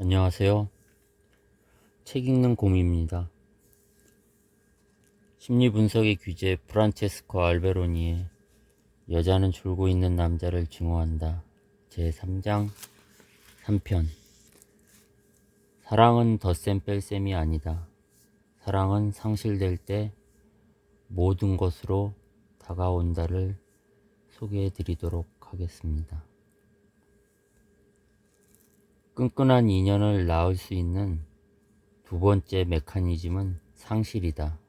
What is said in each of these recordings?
안녕하세요. 책 읽는 곰입니다. 심리분석의 귀재 프란체스코 알베로니의 여자는 졸고 있는 남자를 증오한다. 제3장 3편. 사랑은 덧셈 뺄셈이 아니다. 사랑은 상실될 때 모든 것으로 다가온다를 소개해 드리도록 하겠습니다. 끈끈한 인연을 낳을 수 있는 두 번째 메커니즘은 상실이다.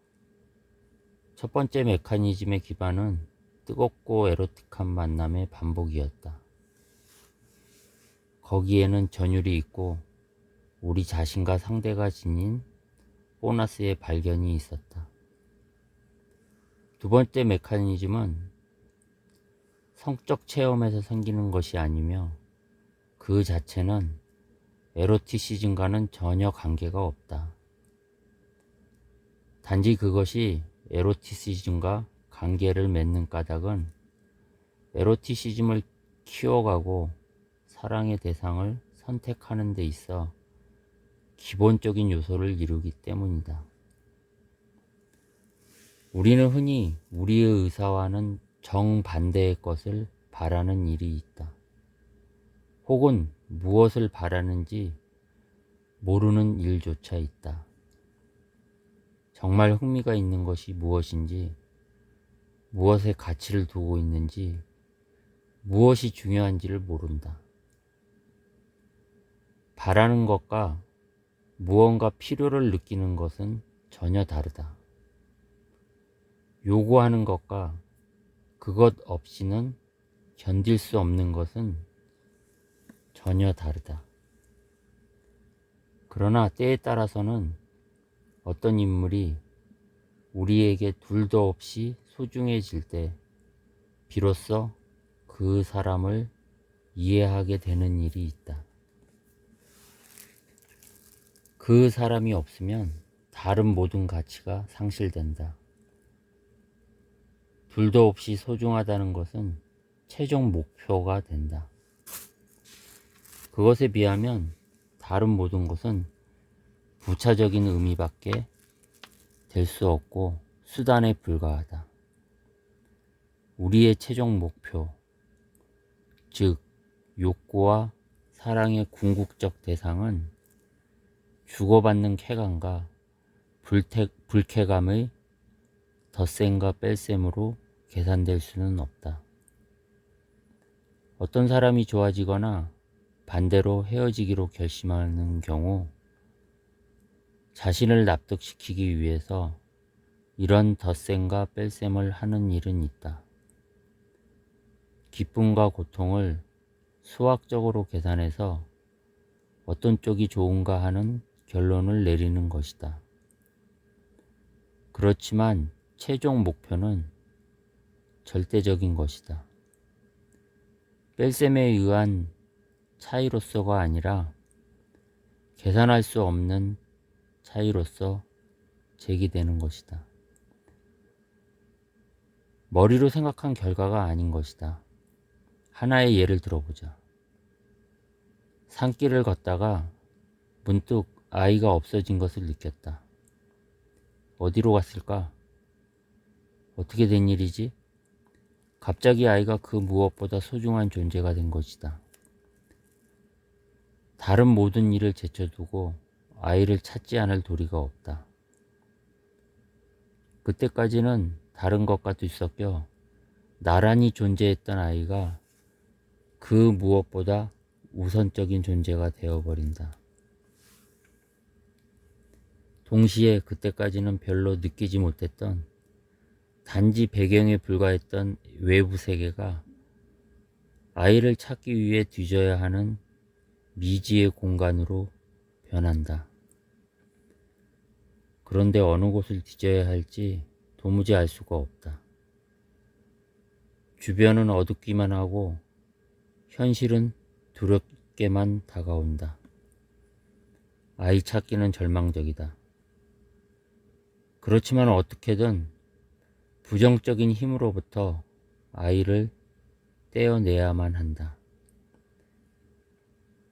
첫 번째 메커니즘의 기반은 뜨겁고 에로틱한 만남의 반복이었다. 거기에는 전율이 있고 우리 자신과 상대가 지닌 보너스의 발견이 있었다. 두 번째 메커니즘은 성적 체험에서 생기는 것이 아니며 그 자체는 에로티시즘과는 전혀 관계가 없다. 단지 그것이 에로티시즘과 관계를 맺는 까닭은 에로티시즘을 키워가고 사랑의 대상을 선택하는 데 있어 기본적인 요소를 이루기 때문이다. 우리는 흔히 우리의 의사와는 정반대의 것을 바라는 일이 있다. 혹은 무엇을 바라는지 모르는 일조차 있다. 정말 흥미가 있는 것이 무엇인지, 무엇에 가치를 두고 있는지, 무엇이 중요한지를 모른다. 바라는 것과 무언가 필요를 느끼는 것은 전혀 다르다. 요구하는 것과 그것 없이는 견딜 수 없는 것은 전혀 다르다. 그러나 때에 따라서는 어떤 인물이 우리에게 둘도 없이 소중해질 때 비로소 그 사람을 이해하게 되는 일이 있다. 그 사람이 없으면 다른 모든 가치가 상실된다. 둘도 없이 소중하다는 것은 최종 목표가 된다. 그것에 비하면 다른 모든 것은 부차적인 의미밖에 될 수 없고 수단에 불과하다. 우리의 최종 목표, 즉 욕구와 사랑의 궁극적 대상은 주고받는 쾌감과 불쾌감의 덧셈과 뺄셈으로 계산될 수는 없다. 어떤 사람이 좋아지거나 반대로 헤어지기로 결심하는 경우 자신을 납득시키기 위해서 이런 덧셈과 뺄셈을 하는 일은 있다. 기쁨과 고통을 수학적으로 계산해서 어떤 쪽이 좋은가 하는 결론을 내리는 것이다. 그렇지만 최종 목표는 절대적인 것이다. 뺄셈에 의한 차이로서가 아니라 계산할 수 없는 차이로서 제기되는 것이다. 머리로 생각한 결과가 아닌 것이다. 하나의 예를 들어보자. 산길을 걷다가 문득 아이가 없어진 것을 느꼈다. 어디로 갔을까? 어떻게 된 일이지? 갑자기 아이가 그 무엇보다 소중한 존재가 된 것이다. 다른 모든 일을 제쳐두고 아이를 찾지 않을 도리가 없다. 그때까지는 다른 것과 뒤섞여 나란히 존재했던 아이가 그 무엇보다 우선적인 존재가 되어버린다. 동시에 그때까지는 별로 느끼지 못했던 단지 배경에 불과했던 외부 세계가 아이를 찾기 위해 뒤져야 하는 미지의 공간으로 변한다. 그런데 어느 곳을 뒤져야 할지 도무지 알 수가 없다. 주변은 어둡기만 하고 현실은 두렵게만 다가온다. 아이 찾기는 절망적이다. 그렇지만 어떻게든 부정적인 힘으로부터 아이를 떼어내야만 한다.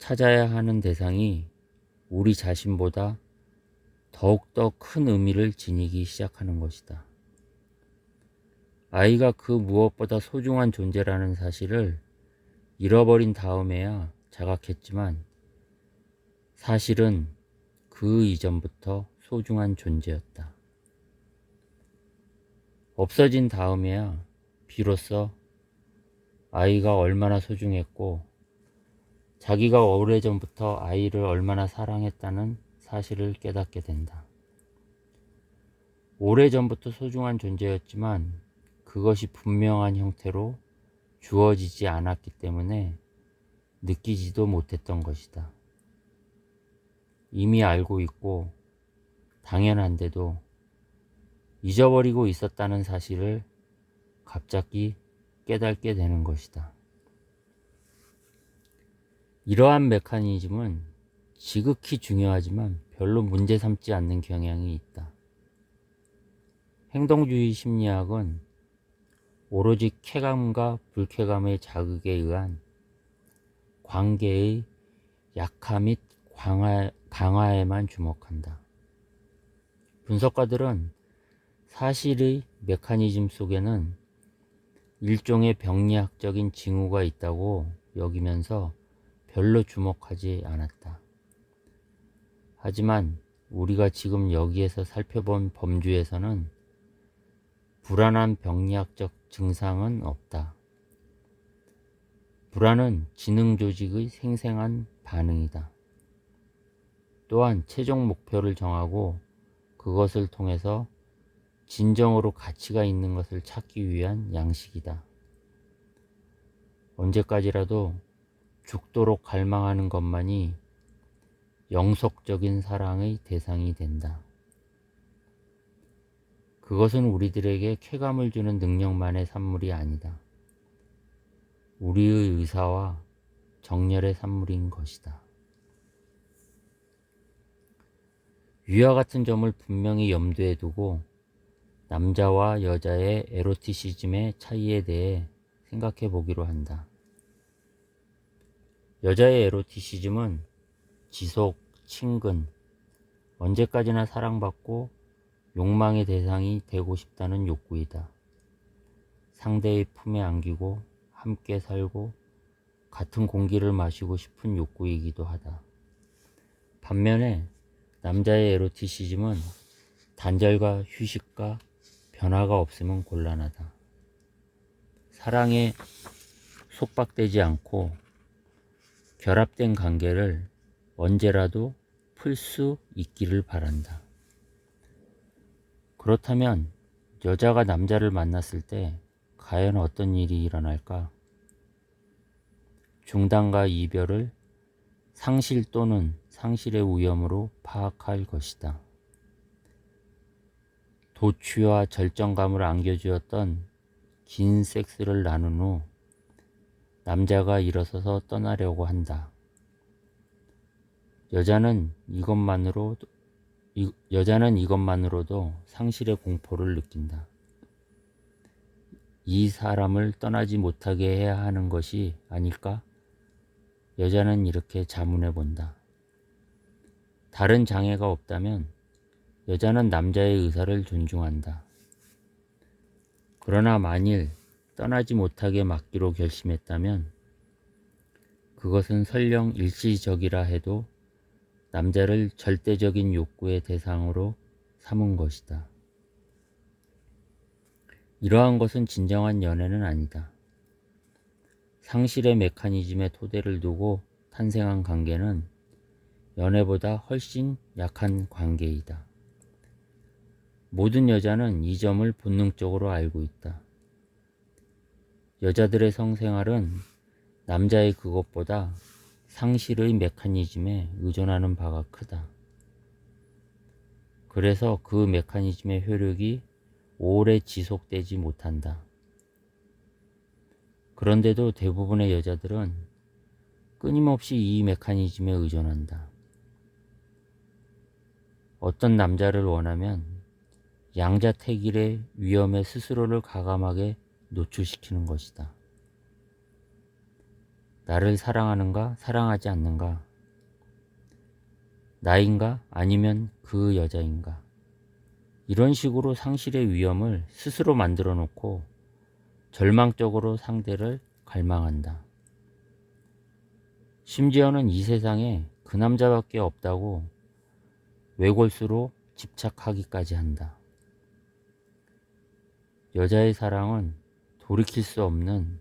찾아야 하는 대상이 우리 자신보다 더욱더 큰 의미를 지니기 시작하는 것이다. 아이가 그 무엇보다 소중한 존재라는 사실을 잃어버린 다음에야 자각했지만 사실은 그 이전부터 소중한 존재였다. 없어진 다음에야 비로소 아이가 얼마나 소중했고 자기가 오래전부터 아이를 얼마나 사랑했다는 사실을 깨닫게 된다. 오래전부터 소중한 존재였지만 그것이 분명한 형태로 주어지지 않았기 때문에 느끼지도 못했던 것이다. 이미 알고 있고 당연한데도 잊어버리고 있었다는 사실을 갑자기 깨닫게 되는 것이다. 이러한 메커니즘은 지극히 중요하지만 별로 문제 삼지 않는 경향이 있다. 행동주의 심리학은 오로지 쾌감과 불쾌감의 자극에 의한 관계의 약화 및 강화에만 주목한다. 분석가들은 사실의 메커니즘 속에는 일종의 병리학적인 징후가 있다고 여기면서 별로 주목하지 않았다. 하지만 우리가 지금 여기에서 살펴본 범주에서는 불안한 병리학적 증상은 없다. 불안은 지능 조직의 생생한 반응이다. 또한 최종 목표를 정하고 그것을 통해서 진정으로 가치가 있는 것을 찾기 위한 양식이다. 언제까지라도 죽도록 갈망하는 것만이 영속적인 사랑의 대상이 된다. 그것은 우리들에게 쾌감을 주는 능력만의 산물이 아니다. 우리의 의사와 정열의 산물인 것이다. 위와 같은 점을 분명히 염두에 두고 남자와 여자의 에로티시즘의 차이에 대해 생각해 보기로 한다. 여자의 에로티시즘은 지속, 친근, 언제까지나 사랑받고 욕망의 대상이 되고 싶다는 욕구이다. 상대의 품에 안기고 함께 살고 같은 공기를 마시고 싶은 욕구이기도 하다. 반면에 남자의 에로티시즘은 단절과 휴식과 변화가 없으면 곤란하다. 사랑에 속박되지 않고 결합된 관계를 언제라도 풀 수 있기를 바란다. 그렇다면 여자가 남자를 만났을 때 과연 어떤 일이 일어날까? 중단과 이별을 상실 또는 상실의 위험으로 파악할 것이다. 도취와 절정감을 안겨주었던 긴 섹스를 나눈 후 남자가 일어서서 떠나려고 한다. 여자는 이것만으로도 상실의 공포를 느낀다. 이 사람을 떠나지 못하게 해야 하는 것이 아닐까? 여자는 이렇게 자문해 본다. 다른 장애가 없다면 여자는 남자의 의사를 존중한다. 그러나 만일 떠나지 못하게 막기로 결심했다면 그것은 설령 일시적이라 해도 남자를 절대적인 욕구의 대상으로 삼은 것이다. 이러한 것은 진정한 연애는 아니다. 상실의 메커니즘에 토대를 두고 탄생한 관계는 연애보다 훨씬 약한 관계이다. 모든 여자는 이 점을 본능적으로 알고 있다. 여자들의 성생활은 남자의 그것보다 상실의 메커니즘에 의존하는 바가 크다. 그래서 그 메커니즘의 효력이 오래 지속되지 못한다. 그런데도 대부분의 여자들은 끊임없이 이 메커니즘에 의존한다. 어떤 남자를 원하면 양자택일의 위험에 스스로를 과감하게 노출시키는 것이다. 나를 사랑하는가, 사랑하지 않는가? 나인가 아니면 그 여자인가. 이런 식으로 상실의 위험을 스스로 만들어 놓고 절망적으로 상대를 갈망한다. 심지어는 이 세상에 그 남자밖에 없다고 외골수로 집착하기까지 한다. 여자의 사랑은 돌이킬 수 없는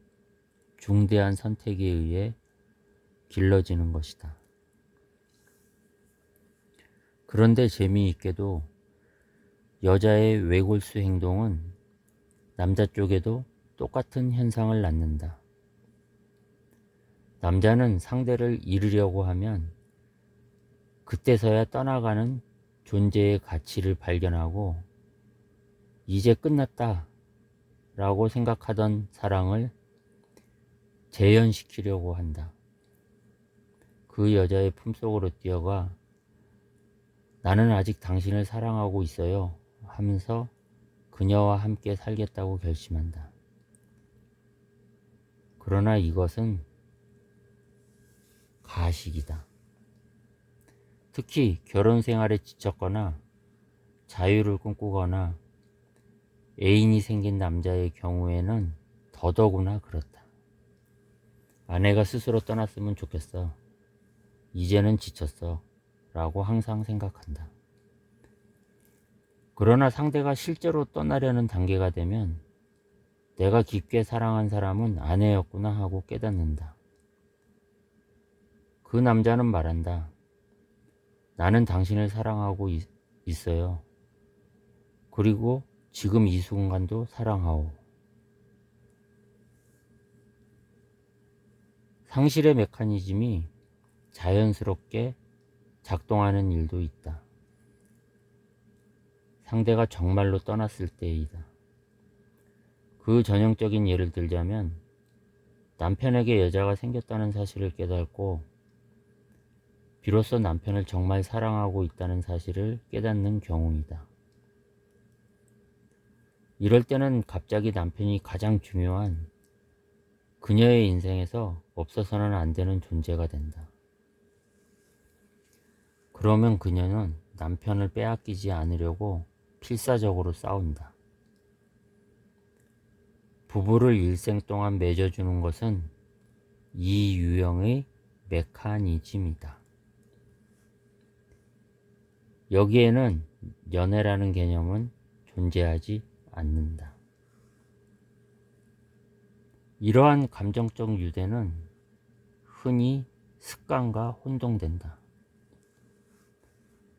중대한 선택에 의해 길러지는 것이다. 그런데 재미있게도 여자의 외골수 행동은 남자 쪽에도 똑같은 현상을 낳는다. 남자는 상대를 잃으려고 하면 그때서야 떠나가는 존재의 가치를 발견하고 이제 끝났다 라고 생각하던 사랑을 재현시키려고 한다. 그 여자의 품속으로 뛰어가 나는 아직 당신을 사랑하고 있어요 하면서 그녀와 함께 살겠다고 결심한다. 그러나 이것은 가식이다. 특히 결혼 생활에 지쳤거나 자유를 꿈꾸거나 애인이 생긴 남자의 경우에는 더더구나 그렇다. 아내가 스스로 떠났으면 좋겠어. 이제는 지쳤어. 라고 항상 생각한다. 그러나 상대가 실제로 떠나려는 단계가 되면 내가 깊게 사랑한 사람은 아내였구나 하고 깨닫는다. 그 남자는 말한다. 나는 당신을 사랑하고 있어요. 그리고 지금 이 순간도 사랑하오. 상실의 메커니즘이 자연스럽게 작동하는 일도 있다. 상대가 정말로 떠났을 때이다. 그 전형적인 예를 들자면 남편에게 여자가 생겼다는 사실을 깨닫고 비로소 남편을 정말 사랑하고 있다는 사실을 깨닫는 경우이다. 이럴 때는 갑자기 남편이 가장 중요한 그녀의 인생에서 없어서는 안 되는 존재가 된다. 그러면 그녀는 남편을 빼앗기지 않으려고 필사적으로 싸운다. 부부를 일생 동안 맺어주는 것은 이 유형의 메커니즘이다. 여기에는 연애라는 개념은 존재하지 않는다. 이러한 감정적 유대는 흔히 습관과 혼동된다.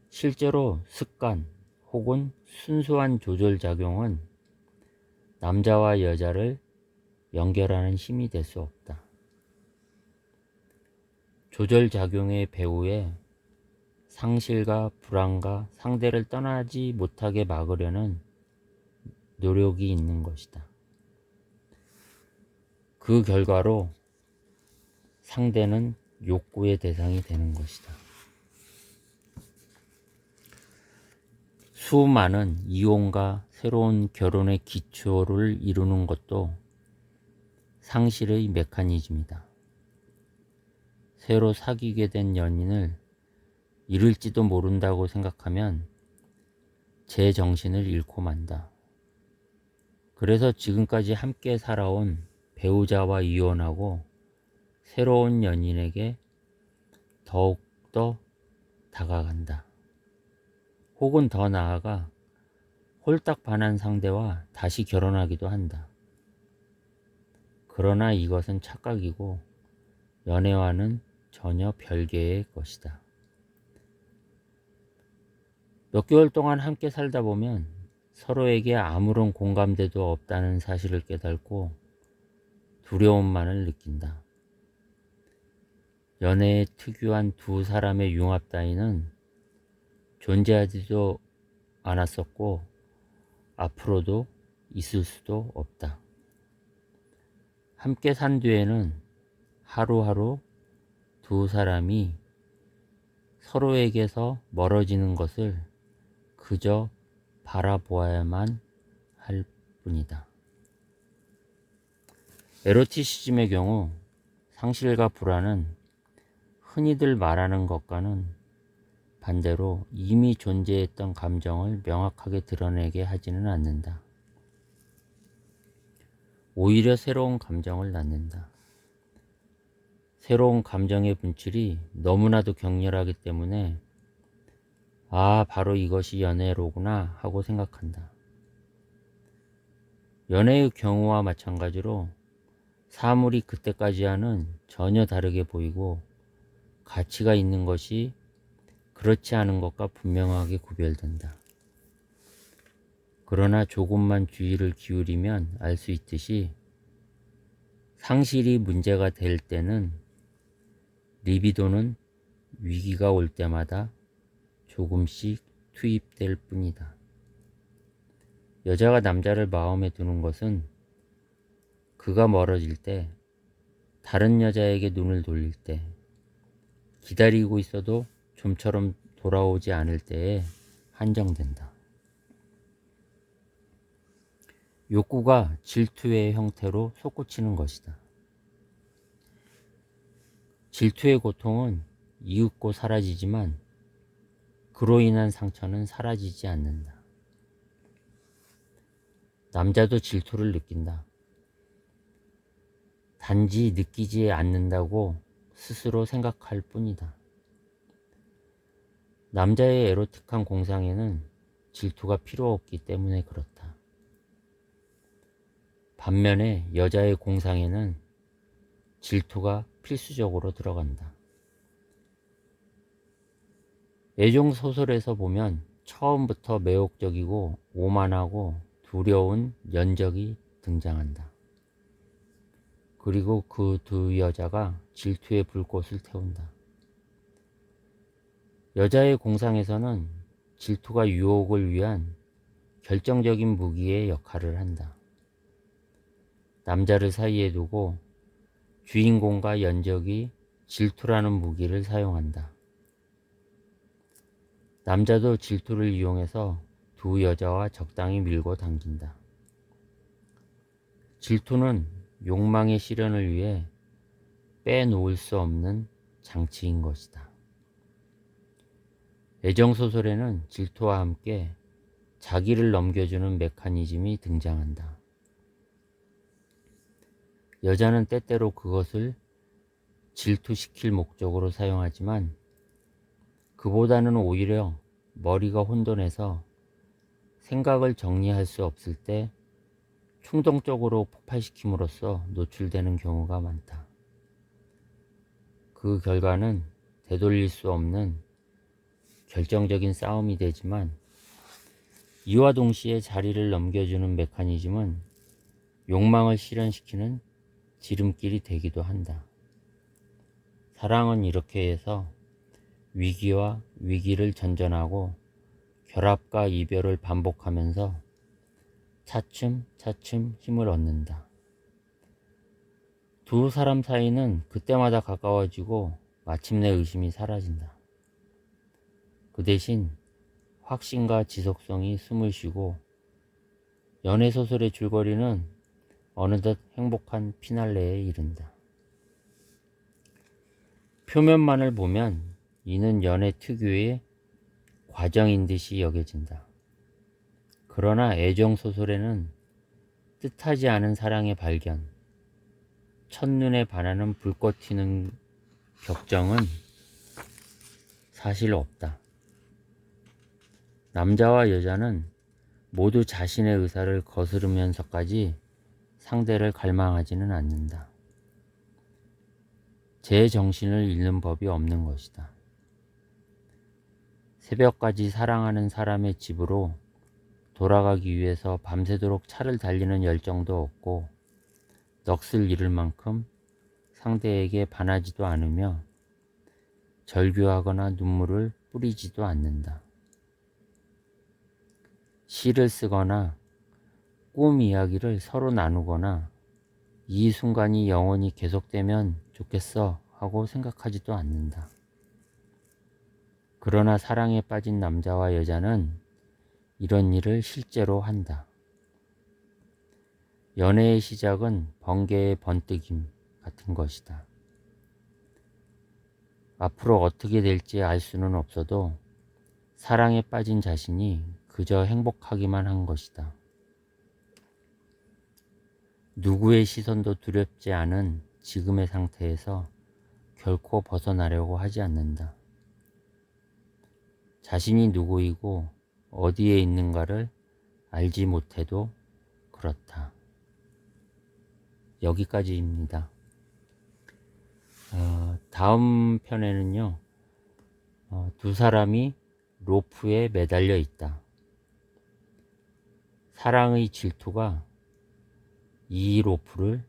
실제로 습관 혹은 순수한 조절작용은 남자와 여자를 연결하는 힘이 될 수 없다. 조절작용의 배후에 상실과 불안과 상대를 떠나지 못하게 막으려는 노력이 있는 것이다. 그 결과로 상대는 욕구의 대상이 되는 것이다. 수많은 이혼과 새로운 결혼의 기초를 이루는 것도 상실의 메커니즘이다. 새로 사귀게 된 연인을 잃을지도 모른다고 생각하면 제 정신을 잃고 만다. 그래서 지금까지 함께 살아온 배우자와 이혼하고 새로운 연인에게 더욱더 다가간다. 혹은 더 나아가 홀딱 반한 상대와 다시 결혼하기도 한다. 그러나 이것은 착각이고 연애와는 전혀 별개의 것이다. 몇 개월 동안 함께 살다 보면 서로에게 아무런 공감대도 없다는 사실을 깨닫고 두려움만을 느낀다. 연애의 특유한 두 사람의 융합 따위는 존재하지도 않았었고 앞으로도 있을 수도 없다. 함께 산 뒤에는 하루하루 두 사람이 서로에게서 멀어지는 것을 그저 바라보아야만 할 뿐이다. 에로티시즘의 경우 상실과 불안은 흔히들 말하는 것과는 반대로 이미 존재했던 감정을 명확하게 드러내게 하지는 않는다. 오히려 새로운 감정을 낳는다. 새로운 감정의 분출이 너무나도 격렬하기 때문에 바로 이것이 연애로구나 하고 생각한다. 연애의 경우와 마찬가지로 사물이 그때까지와는 전혀 다르게 보이고 가치가 있는 것이 그렇지 않은 것과 분명하게 구별된다. 그러나 조금만 주의를 기울이면 알 수 있듯이 상실이 문제가 될 때는 리비도는 위기가 올 때마다 조금씩 투입될 뿐이다. 여자가 남자를 마음에 두는 것은 그가 멀어질 때, 다른 여자에게 눈을 돌릴 때, 기다리고 있어도 좀처럼 돌아오지 않을 때에 한정된다. 욕구가 질투의 형태로 솟구치는 것이다. 질투의 고통은 이윽고 사라지지만 그로 인한 상처는 사라지지 않는다. 남자도 질투를 느낀다. 단지 느끼지 않는다고 스스로 생각할 뿐이다. 남자의 에로틱한 공상에는 질투가 필요 없기 때문에 그렇다. 반면에 여자의 공상에는 질투가 필수적으로 들어간다. 애정 소설에서 보면 처음부터 매혹적이고 오만하고 두려운 연적이 등장한다. 그리고 그 두 여자가 질투의 불꽃을 태운다. 여자의 공상에서는 질투가 유혹을 위한 결정적인 무기의 역할을 한다. 남자를 사이에 두고 주인공과 연적이 질투라는 무기를 사용한다. 남자도 질투를 이용해서 두 여자와 적당히 밀고 당긴다. 질투는 욕망의 실현을 위해 빼놓을 수 없는 장치인 것이다. 애정소설에는 질투와 함께 자기를 넘겨주는 메커니즘이 등장한다. 여자는 때때로 그것을 질투시킬 목적으로 사용하지만 그보다는 오히려 머리가 혼돈해서 생각을 정리할 수 없을 때 충동적으로 폭발시킴으로써 노출되는 경우가 많다. 그 결과는 되돌릴 수 없는 결정적인 싸움이 되지만 이와 동시에 자리를 넘겨주는 메커니즘은 욕망을 실현시키는 지름길이 되기도 한다. 사랑은 이렇게 해서 위기와 위기를 전전하고 결합과 이별을 반복하면서 차츰차츰 힘을 얻는다. 두 사람 사이는 그때마다 가까워지고 마침내 의심이 사라진다. 그 대신 확신과 지속성이 숨을 쉬고 연애소설의 줄거리는 어느덧 행복한 피날레에 이른다. 표면만을 보면 이는 연애 특유의 과정인 듯이 여겨진다. 그러나 애정소설에는 뜻하지 않은 사랑의 발견, 첫눈에 반하는 불꽃 튀는 격정은 사실 없다. 남자와 여자는 모두 자신의 의사를 거스르면서까지 상대를 갈망하지는 않는다. 제 정신을 잃는 법이 없는 것이다. 새벽까지 사랑하는 사람의 집으로 돌아가기 위해서 밤새도록 차를 달리는 열정도 없고 넋을 잃을 만큼 상대에게 반하지도 않으며 절규하거나 눈물을 뿌리지도 않는다. 시를 쓰거나 꿈 이야기를 서로 나누거나 이 순간이 영원히 계속되면 좋겠어 하고 생각하지도 않는다. 그러나 사랑에 빠진 남자와 여자는 이런 일을 실제로 한다. 연애의 시작은 번개의 번뜩임 같은 것이다. 앞으로 어떻게 될지 알 수는 없어도 사랑에 빠진 자신이 그저 행복하기만 한 것이다. 누구의 시선도 두렵지 않은 지금의 상태에서 결코 벗어나려고 하지 않는다. 자신이 누구이고 어디에 있는가를 알지 못해도 그렇다. 여기까지입니다. 다음 편에는요, 두 사람이 로프에 매달려 있다. 사랑의 질투가 이 로프를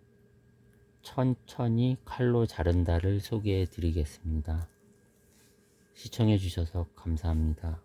천천히 칼로 자른다를 소개해 드리겠습니다. 시청해 주셔서 감사합니다.